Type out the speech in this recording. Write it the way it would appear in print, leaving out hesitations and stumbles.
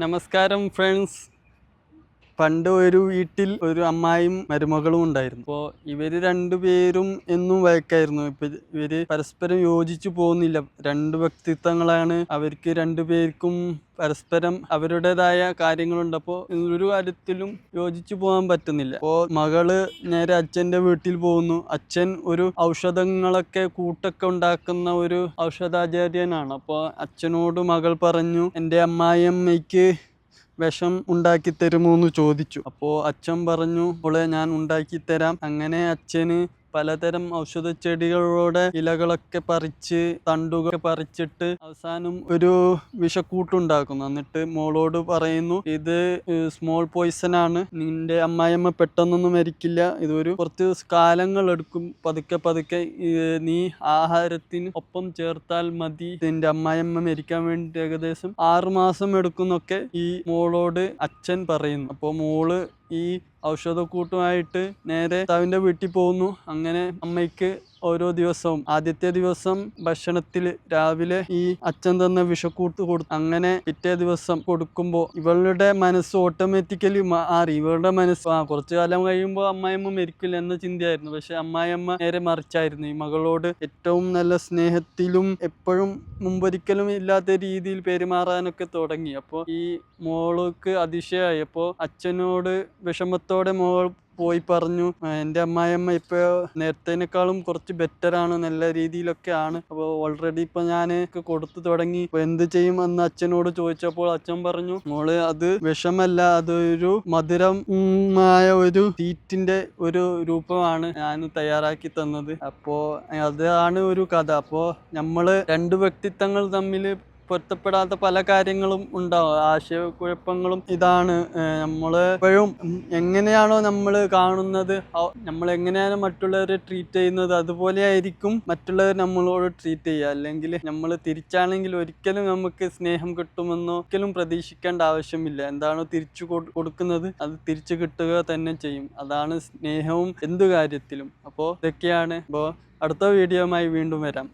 നമസ്കാരം ഫ്രണ്ട്സ്. പണ്ട് ഒരു വീട്ടിൽ ഒരു അമ്മായിയും മരുമകളും ഉണ്ടായിരുന്നു. അപ്പോൾ ഇവര് രണ്ടുപേരും എന്നും വഴക്കായിരുന്നു. ഇവര് പരസ്പരം യോജിച്ചു പോകുന്നില്ല. രണ്ട് വ്യക്തിത്വങ്ങളാണ്. അവർക്ക് രണ്ടുപേർക്കും പരസ്പരം അവരുടേതായ കാര്യങ്ങളുണ്ട്. അപ്പോൾ ഒരു കാര്യത്തിലും യോജിച്ചു പോകാൻ പറ്റുന്നില്ല. അപ്പോൾ മകള് നേരെ അച്ഛൻ്റെ വീട്ടിൽ പോകുന്നു. അച്ഛൻ ഒരു ഔഷധങ്ങളൊക്കെ കൂട്ടൊക്കെ ഉണ്ടാക്കുന്ന ഒരു ഔഷധാചാര്യനാണ്. അപ്പോൾ അച്ഛനോട് മകൾ പറഞ്ഞു, എൻ്റെ അമ്മായിയമ്മയ്ക്ക് വിഷം ഉണ്ടാക്കി തരുമോ എന്ന് ചോദിച്ചു. അപ്പോൾ അച്ഛൻ പറഞ്ഞു, അവളെ ഞാൻ ഉണ്ടാക്കി തരാം. അങ്ങനെ അച്ഛന് പലതരം ഔഷധ ചെടികളുടെ ഇലകളൊക്കെ പറിച്ച് തണ്ടുകൾ പറിച്ചിട്ട് അവസാനം ഒരു വിഷക്കൂട്ടുണ്ടാക്കുന്നു. എന്നിട്ട് മോളോട് പറയുന്നു, ഇത് സ്മോൾ പോയിസൺ ആണ്, നിന്റെ അമ്മായിയമ്മ പെട്ടെന്നൊന്നും മരിക്കില്ല, ഇതൊരു കുറച്ച് കാലങ്ങൾ എടുക്കും, പതുക്കെ പതുക്കെ നീ ആഹാരത്തിന് ഒപ്പം ചേർത്താൽ മതി, നിന്റെ അമ്മായിയമ്മ മരിക്കാൻ വേണ്ടി ഏകദേശം 6 മാസം എടുക്കുന്നൊക്കെ ഈ മോളോട് അച്ഛൻ പറയുന്നു. അപ്പോൾ മോള് ഈ ഔഷധക്കൂട്ടുമായിട്ട് നേരെ ഭർത്താവിൻ്റെ വീട്ടിൽ പോകുന്നു. അങ്ങനെ അമ്മയ്ക്ക് ഓരോ ദിവസവും ആദ്യത്തെ ദിവസം ഭക്ഷണത്തിൽ രാവിലെ ഈ അച്ഛൻ തന്ന വിഷക്കൂട്ട് കൊടുത്തു. അങ്ങനെ പിറ്റേ ദിവസം കൊടുക്കുമ്പോൾ ഇവളുടെ മനസ്സ് ഓട്ടോമാറ്റിക്കലി മാറി. ഇവളുടെ മനസ്സ് കുറച്ചു കാലം കഴിയുമ്പോൾ അമ്മായിയമ്മ മരിക്കില്ല എന്ന ചിന്തയായിരുന്നു. പക്ഷെ അമ്മായിയമ്മ നേരെ മറിച്ചായിരുന്നു. ഈ മകളോട് ഏറ്റവും നല്ല സ്നേഹത്തിലും എപ്പോഴും മുമ്പൊരിക്കലും ഇല്ലാത്ത രീതിയിൽ പെരുമാറാനൊക്കെ തുടങ്ങി. അപ്പോൾ ഈ മോൾക്ക് അതിശയമായി. അപ്പോൾ അച്ഛനോട് വിഷമത്തോടെ മോൾ പോയി പറഞ്ഞു, എൻ്റെ അമ്മായിയമ്മ ഇപ്പോൾ നേരത്തേനേക്കാളും കുറച്ച് ബെറ്ററാണ്, നല്ല രീതിയിലൊക്കെ ആണ്. അപ്പോൾ ഓൾറെഡി ഇപ്പം ഞാൻ കൊടുത്തു തുടങ്ങി, ഇപ്പോൾ എന്ത് ചെയ്യുമെന്ന് അച്ഛനോട് ചോദിച്ചപ്പോൾ അച്ഛൻ പറഞ്ഞു, മോള് അത് വിഷമല്ല, അതൊരു മധുരമായ ഒരു തീറ്റിൻ്റെ ഒരു രൂപമാണ് ഞാൻ തയ്യാറാക്കി തന്നത്. അപ്പോൾ അതാണ് ഒരു കഥ. അപ്പോൾ നമ്മൾ രണ്ട് വ്യക്തിത്വങ്ങൾ തമ്മിൽ പൊരുത്തപ്പെടാത്ത പല കാര്യങ്ങളും ഉണ്ടാവും, ആശയക്കുഴപ്പങ്ങളും. ഇതാണ് നമ്മൾ എപ്പോഴും എങ്ങനെയാണോ നമ്മൾ കാണുന്നത്, നമ്മൾ എങ്ങനെയാണ് മറ്റുള്ളവരെ ട്രീറ്റ് ചെയ്യുന്നത്, അതുപോലെ ആയിരിക്കും മറ്റുള്ളവർ നമ്മളോട് ട്രീറ്റ് ചെയ്യുക. അല്ലെങ്കിൽ നമ്മൾ തിരിച്ചാണെങ്കിൽ ഒരിക്കലും നമുക്ക് സ്നേഹം കിട്ടുമെന്നോ ഒരിക്കലും പ്രതീക്ഷിക്കേണ്ട ആവശ്യമില്ല. എന്താണോ തിരിച്ചു കൊടുക്കുന്നത് അത് തിരിച്ചു കിട്ടുക തന്നെ ചെയ്യും. അതാണ് സ്നേഹവും എന്തു കാര്യത്തിലും. അപ്പോൾ ഇതൊക്കെയാണ്. അപ്പോൾ അടുത്ത വീഡിയോയുമായി വീണ്ടും വരാം.